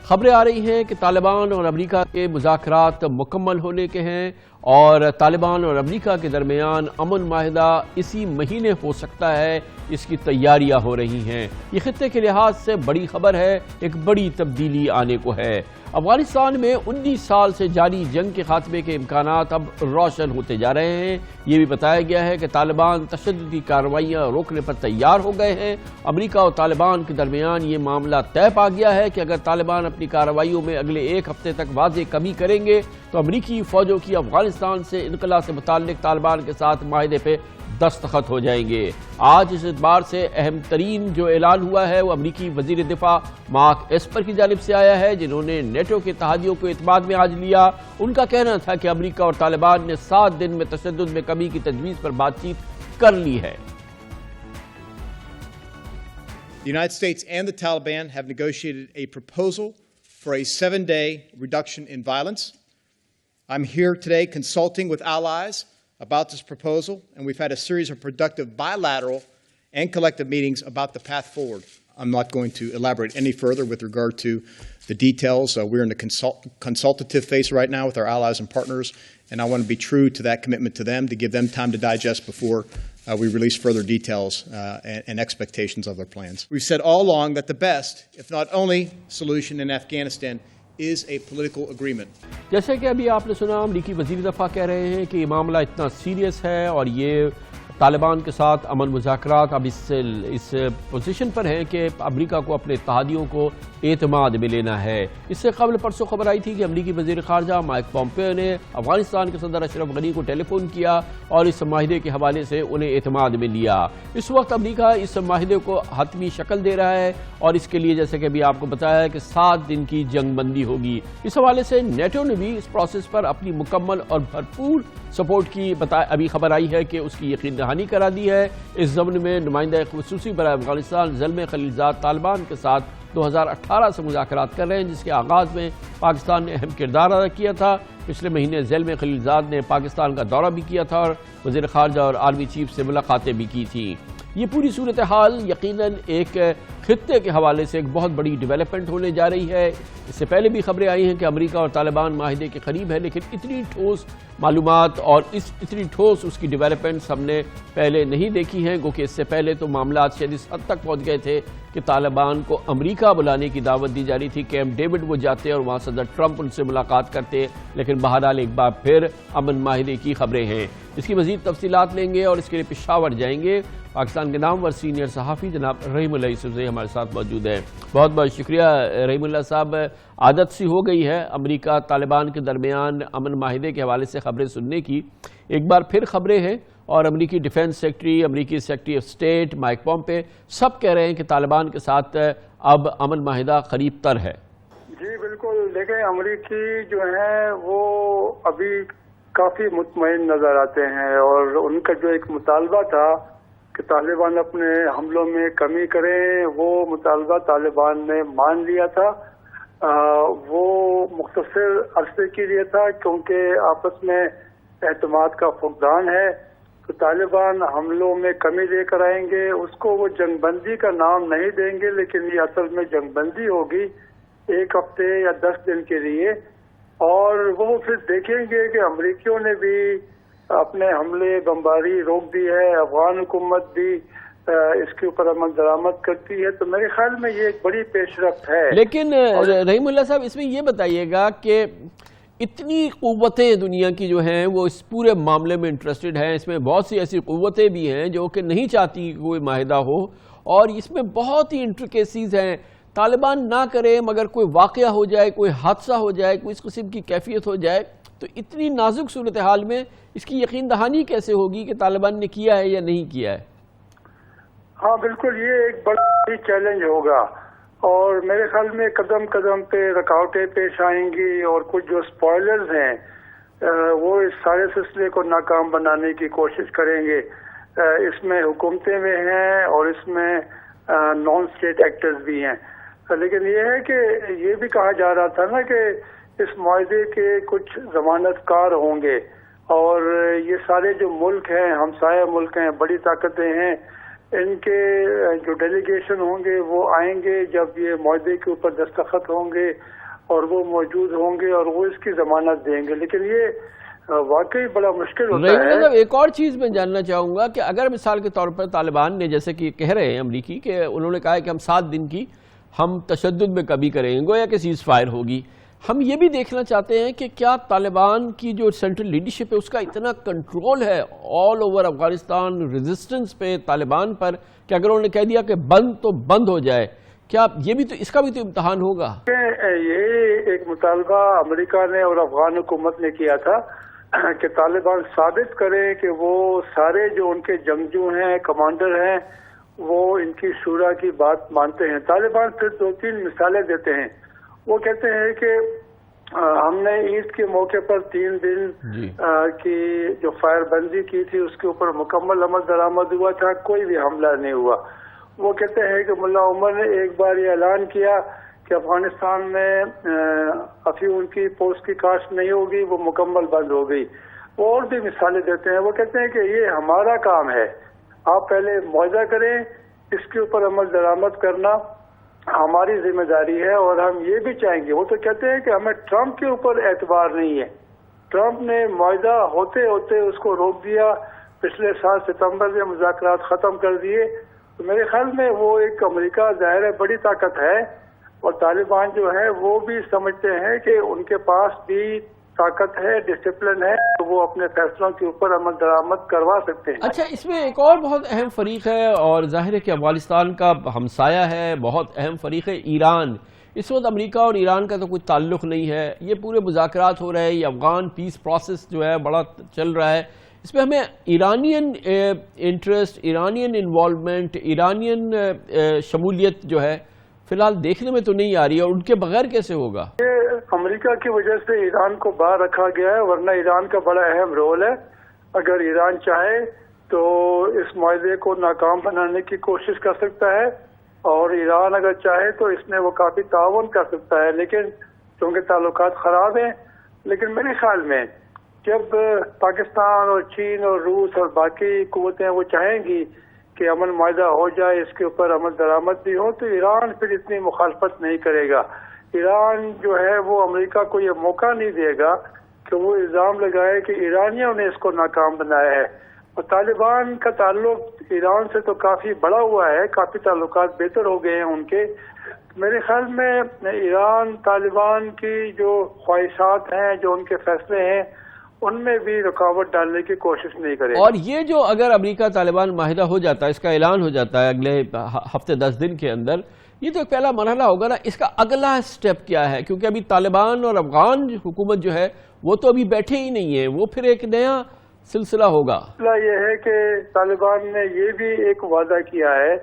خبریں آ رہی ہیں کہ طالبان اور امریکہ کے مذاکرات مکمل ہونے کے ہیں اور طالبان اور امریکہ کے درمیان امن معاہدہ اسی مہینے ہو سکتا ہے، اس کی تیاریاں ہو رہی ہیں۔ یہ خطے کے لحاظ سے بڑی خبر ہے، ایک بڑی تبدیلی آنے کو ہے۔ افغانستان میں 19 سال سے جاری جنگ کے خاتمے کے امکانات اب روشن ہوتے جا رہے ہیں۔ یہ بھی بتایا گیا ہے کہ طالبان تشدد کی کارروائیاں روکنے پر تیار ہو گئے ہیں۔ امریکہ اور طالبان کے درمیان یہ معاملہ طے پا گیا ہے کہ اگر طالبان اپنی کارروائیوں میں اگلے ایک ہفتے تک واضح کمی کریں گے تو امریکی فوجوں کی افغانستان سے انخلا سے متعلق طالبان کے ساتھ معاہدے پہ دستخط ہو جائیں گے۔ آج اس اعتبار سے اہم ترین جو اعلان ہوا ہے وہ امریکی وزیر دفاع مارک ایسپر کی جانب سے آیا ہے، جنہوں نے نیٹو کے اتحادیوں کو اعتماد میں آج لیا۔ ان کا کہنا تھا کہ امریکہ اور طالبان نے 7 دن میں تشدد میں کمی کی تجویز پر بات چیت کر لی ہے۔ The United States and the Taliban have negotiated a proposal for a 7-day reduction in violence. I'm here today consulting with allies about this proposal, and we've had a series of productive bilateral and collective meetings about the path forward. I'm not going to elaborate any further with regard to the details. We're in the consultative phase right now with our allies and partners, and I want to be true to that commitment to them, to give them time to digest before we release further details and expectations of their plans. We've said all along that the best, if not only, solution in Afghanistan is a political agreement. جیسے کہ ابھی آپ نے سنا، امریکی وزیر دفاع کہہ رہے ہیں کہ یہ معاملہ اتنا سیریس ہے اور یہ طالبان کے ساتھ امن مذاکرات اب اس پوزیشن پر ہیں کہ امریکہ کو اپنے اتحادیوں کو اعتماد میں لینا ہے۔ اس سے قبل پرسوں خبر آئی تھی کہ امریکی وزیر خارجہ مائک پومپیو نے افغانستان کے صدر اشرف غنی کو ٹیلی فون کیا اور اس معاہدے کے حوالے سے انہیں اعتماد میں لیا۔ اس وقت امریکہ اس معاہدے کو حتمی شکل دے رہا ہے اور اس کے لیے جیسے کہ ابھی آپ کو بتایا ہے کہ 7 دن کی جنگ بندی ہوگی۔ اس حوالے سے نیٹو نے بھی اس پروسیس پر اپنی مکمل اور بھرپور سپورٹ کی ابھی خبر آئی ہے کہ اس کی یقین دہانی کرا دی ہے۔ اس ضمن میں نمائندہ خصوصی برائے افغانستان زلمے خلیلزاد طالبان کے ساتھ 2018 سے مذاکرات کر رہے ہیں، جس کے آغاز میں پاکستان نے اہم کردار ادا کیا تھا۔ پچھلے مہینے زلمے خلیلزاد نے پاکستان کا دورہ بھی کیا تھا اور وزیر خارجہ اور آرمی چیف سے ملاقاتیں بھی کی تھیں۔ یہ پوری صورتحال یقیناً ایک خطے کے حوالے سے ایک بہت بڑی ڈیولپمنٹ ہونے جا رہی ہے۔ اس سے پہلے بھی خبریں آئی ہیں کہ امریکہ اور طالبان معاہدے کے قریب ہے، لیکن اتنی ٹھوس معلومات اور اتنی ٹھوس اس کی ڈیولپمنٹس ہم نے پہلے نہیں دیکھی ہیں، کیونکہ اس سے پہلے تو معاملات شاید اس حد تک پہنچ گئے تھے کہ طالبان کو امریکہ بلانے کی دعوت دی جا رہی تھی۔ کیمپ ڈیوڈ وہ جاتے اور وہاں صدر ٹرمپ ان سے ملاقات کرتے، لیکن بہرحال ایک بار پھر امن معاہدے کی خبریں ہیں۔ اس کی مزید تفصیلات لیں گے اور اس کے لیے پشاور جائیں گے۔ پاکستان کے نامور سینئر صحافی جناب رحیم اللہ یوسفزئی ہمارے ساتھ موجود ہیں۔ بہت بہت شکریہ رحیم اللہ صاحب۔ عادت سی ہو گئی ہے امریکہ طالبان کے درمیان امن معاہدے کے حوالے سے خبریں سننے کی، ایک بار پھر خبریں ہیں اور امریکی ڈیفنس سیکرٹری، امریکی secretary of state Mike Pompeo سب کہہ رہے ہیں کہ طالبان کے ساتھ اب امن معاہدہ قریب تر ہے۔ جی بالکل، دیکھیں امریکی جو ہیں وہ ابھی کافی مطمئن نظر آتے ہیں اور ان کا جو ایک مطالبہ تھا کہ طالبان اپنے حملوں میں کمی کریں، وہ مطالبہ طالبان نے مان لیا تھا۔ وہ مختصر عرصے کے لیے تھا کیونکہ آپس میں اعتماد کا فقدان ہے، تو طالبان حملوں میں کمی لے کر آئیں گے۔ اس کو وہ جنگ بندی کا نام نہیں دیں گے، لیکن یہ اصل میں جنگ بندی ہوگی 1 ہفتے یا 10 دن کے لیے، اور وہ پھر دیکھیں گے کہ امریکیوں نے بھی اپنے حملے بمباری روک دی ہے، افغان حکومت بھی اس کے اوپر عمل درآمد کرتی ہے، تو میرے خیال میں یہ ایک بڑی پیش رفت ہے۔ لیکن رحیم اللہ صاحب اس میں یہ بتائیے گا کہ اتنی قوتیں دنیا کی جو ہیں وہ اس پورے معاملے میں انٹرسٹڈ ہیں، اس میں بہت سی ایسی قوتیں بھی ہیں جو کہ نہیں چاہتی کہ کوئی معاہدہ ہو، اور اس میں بہت ہی انٹریکیسیز ہیں۔ طالبان نہ کرے مگر کوئی واقعہ ہو جائے، کوئی حادثہ ہو جائے، کوئی اس قسم کی کیفیت ہو جائے، تو اتنی نازک صورتحال میں اس کی یقین دہانی کیسے ہوگی کہ طالبان نے کیا ہے یا نہیں کیا ہے؟ ہاں بالکل، یہ ایک بڑا چیلنج ہوگا اور میرے خیال میں قدم قدم پہ رکاوٹیں پیش آئیں گی، اور کچھ جو سپوائلرز ہیں وہ اس سارے سلسلے کو ناکام بنانے کی کوشش کریں گے۔ اس میں حکومتیں بھی ہیں اور اس میں نان اسٹیٹ ایکٹرز بھی ہیں، لیکن یہ ہے کہ یہ بھی کہا جا رہا تھا نا کہ اس معاہدے کے کچھ ضمانت کار ہوں گے، اور یہ سارے جو ملک ہیں، ہمسایہ ملک ہیں، بڑی طاقتیں ہیں، ان کے جو ڈیلیگیشن ہوں گے وہ آئیں گے جب یہ معاہدے کے اوپر دستخط ہوں گے اور وہ موجود ہوں گے اور وہ اس کی ضمانت دیں گے. لیکن یہ واقعی بڑا مشکل ہوتا ہے. ایک اور چیز میں جاننا چاہوں گا کہ اگر مثال کے طور پر طالبان نے جیسے کہ کہہ رہے ہیں امریکی کہ انہوں نے کہا ہے کہ ہم 7 دن کی ہم تشدد میں کمی کریں گے گویا کہ سیز فائر ہوگی. ہم یہ بھی دیکھنا چاہتے ہیں کہ کیا طالبان کی جو سینٹرل لیڈرشپ ہے اس کا اتنا کنٹرول ہے آل اوور افغانستان ریزسٹنس پہ طالبان پر کہ اگر انہوں نے کہہ دیا کہ بند تو بند ہو جائے, کیا یہ بھی تو اس کا بھی تو امتحان ہوگا؟ یہ ایک مطالبہ امریکہ نے اور افغان حکومت نے کیا تھا کہ طالبان ثابت کریں کہ وہ سارے جو ان کے جنگجو ہیں, کمانڈر ہیں, وہ ان کی شورا کی بات مانتے ہیں. طالبان پھر 2-3 مثالیں دیتے ہیں. وہ کہتے ہیں کہ ہم نے عید کے موقع پر 3 دن کی جو فائر بندی کی تھی اس کے اوپر مکمل عمل درآمد ہوا تھا, کوئی بھی حملہ نہیں ہوا. وہ کہتے ہیں کہ ملا عمر نے ایک بار یہ اعلان کیا کہ افغانستان میں افیون کی پوسٹ کی کاشت نہیں ہوگی, وہ مکمل بند ہو گئی. وہ اور بھی مثالیں دیتے ہیں. وہ کہتے ہیں کہ یہ ہمارا کام ہے, آپ پہلے معاہدہ کریں, اس کے اوپر عمل درآمد کرنا ہماری ذمہ داری ہے اور ہم یہ بھی چاہیں گے. وہ تو کہتے ہیں کہ ہمیں ٹرمپ کے اوپر اعتبار نہیں ہے. ٹرمپ نے معاہدہ ہوتے ہوتے اس کو روک دیا, پچھلے سال ستمبر میں مذاکرات ختم کر دیے. تو میرے خیال میں وہ ایک امریکہ ظاہر ہے بڑی طاقت ہے اور طالبان جو ہے وہ بھی سمجھتے ہیں کہ ان کے پاس بھی طاقت ہے, ڈسپلن ہے, تو وہ اپنے فیصلوں کے اوپر عمل درآمد کروا سکتے ہیں. اچھا, اس میں ایک اور بہت اہم فریق ہے اور ظاہر ہے کہ افغانستان کا ہمسایہ ہے, بہت اہم فریق ہے ایران. اس وقت امریکہ اور ایران کا تو کوئی تعلق نہیں ہے, یہ پورے مذاکرات ہو رہے ہیں, یہ افغان پیس پروسیس جو ہے بڑا چل رہا ہے. اس میں ہمیں Iranian interest, Iranian involvement, Iranian شمولیت جو ہے فی الحال دیکھنے میں تو نہیں آ رہی ہے, اور ان کے بغیر کیسے ہوگا؟ امریکہ کی وجہ سے ایران کو باہر رکھا گیا ہے, ورنہ ایران کا بڑا اہم رول ہے. اگر ایران چاہے تو اس معاہدے کو ناکام بنانے کی کوشش کر سکتا ہے, اور ایران اگر چاہے تو اس میں وہ کافی تعاون کر سکتا ہے. لیکن چونکہ تعلقات خراب ہیں, لیکن میرے خیال میں جب پاکستان اور چین اور روس اور باقی قوتیں وہ چاہیں گی کہ امن معاہدہ ہو جائے, اس کے اوپر عمل درآمد بھی ہو, تو ایران پھر اتنی مخالفت نہیں کرے گا. ایران جو ہے وہ امریکہ کو یہ موقع نہیں دے گا کہ وہ الزام لگائے کہ ایرانیوں نے اس کو ناکام بنایا ہے. اور طالبان کا تعلق ایران سے تو کافی بڑا ہوا ہے, کافی تعلقات بہتر ہو گئے ہیں ان کے. میرے خیال میں ایران طالبان کی جو خواہشات ہیں, جو ان کے فیصلے ہیں, ان میں بھی رکاوٹ ڈالنے کی کوشش نہیں کرے. اور یہ جو اگر امریکہ طالبان معاہدہ ہو جاتا ہے, اس کا اعلان ہو جاتا ہے اگلے ہفتے 10 دن کے اندر, یہ تو ایک پہلا مرحلہ ہوگا نا. اس کا اگلا سٹیپ کیا ہے؟ کیونکہ ابھی طالبان اور افغان حکومت جو ہے وہ تو ابھی بیٹھے ہی نہیں ہے, وہ پھر ایک نیا سلسلہ ہوگا. مسئلہ یہ ہے کہ طالبان نے یہ بھی ایک وعدہ کیا ہے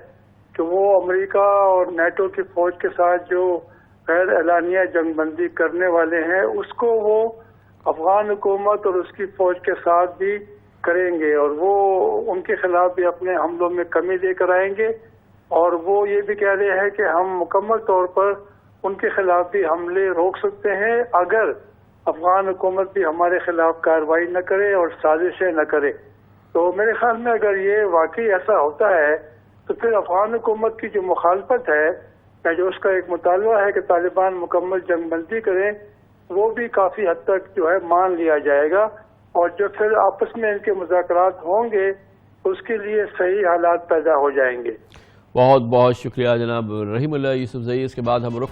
کہ وہ امریکہ اور نیٹو کی فوج کے ساتھ جو غیر اعلانیہ جنگ بندی کرنے والے ہیں اس کو وہ افغان حکومت اور اس کی فوج کے ساتھ بھی کریں گے, اور وہ ان کے خلاف بھی اپنے حملوں میں کمی لے کر آئیں گے. اور وہ یہ بھی کہہ رہے ہیں کہ ہم مکمل طور پر ان کے خلاف بھی حملے روک سکتے ہیں اگر افغان حکومت بھی ہمارے خلاف کارروائی نہ کرے اور سازشیں نہ کرے. تو میرے خیال میں اگر یہ واقعی ایسا ہوتا ہے تو پھر افغان حکومت کی جو مخالفت ہے یا جو اس کا ایک مطالبہ ہے کہ طالبان مکمل جنگ بندی کریں, وہ بھی کافی حد تک جو ہے مان لیا جائے گا, اور جو پھر آپس میں ان کے مذاکرات ہوں گے اس کے لیے صحیح حالات پیدا ہو جائیں گے. بہت بہت شکریہ جناب رحیم اللہ یوسف زئی. اس کے بعد ہم رخ